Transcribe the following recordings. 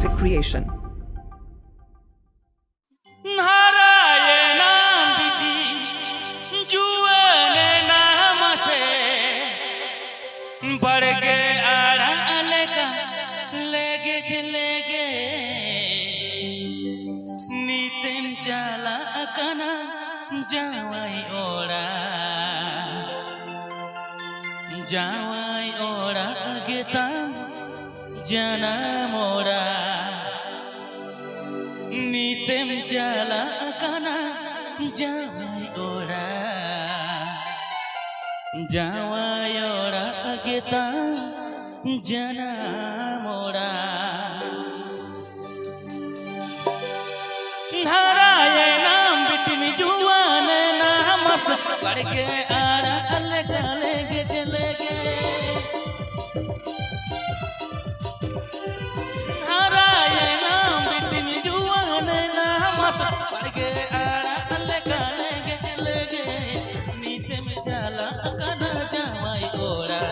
Music creation. बढ़ के आड़ा अलगा लेगे नीतिन चाला अकना जावाई ओड़ा अगेता जना मोड़ा नीतिन चाला अकना जावाई ओड़ा अगेता जना मोड़ा नारायण नाम बिटनी जुआन नाम बढ़ के आड़ा अलगा लेगे नारायण नाम बिटनी जुआन नाम बढ़ के आड़ा अलगा लेगे नीते में चला अकना जावाई ओड़ा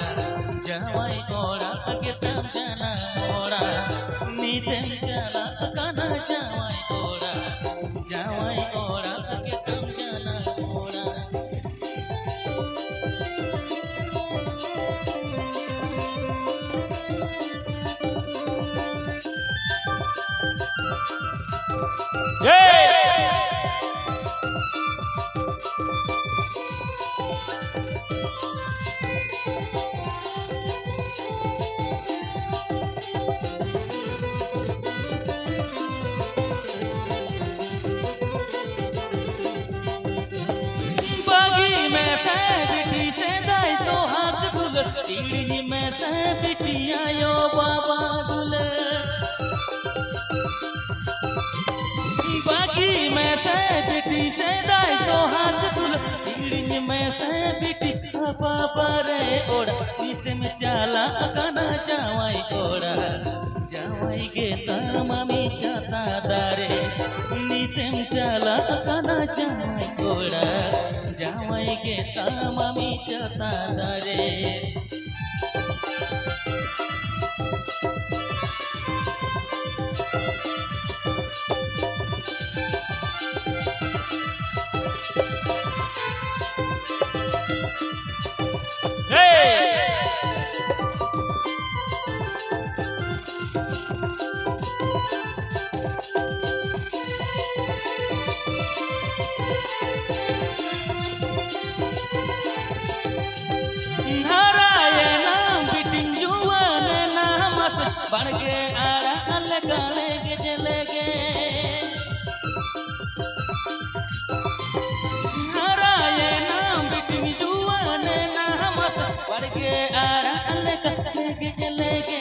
अगे तम जना मोड़ा नीते में चला अकना जावाई ओड़ा अगे तम जना मोड़ा में से बिटी से दाई सोहाग दुलर टीड़ी में से बिटी आयो बाबा दुलर बागी में से बिटी से दाई सोहाग दुलर टीड़ी में से बिटी बाबा रे ओड़ा नीते में चाला अकना जावाई ओड़ा जावाई के तमामी चाता दारे नीते में चाला अकना जावाई ओड़ा जावाई के तमामी चाता दारे बढ़ के आड़ा अलगा लेगे नारायण नाम बिटनी जुआन नाम बढ़ के आड़ा अलगा लेगे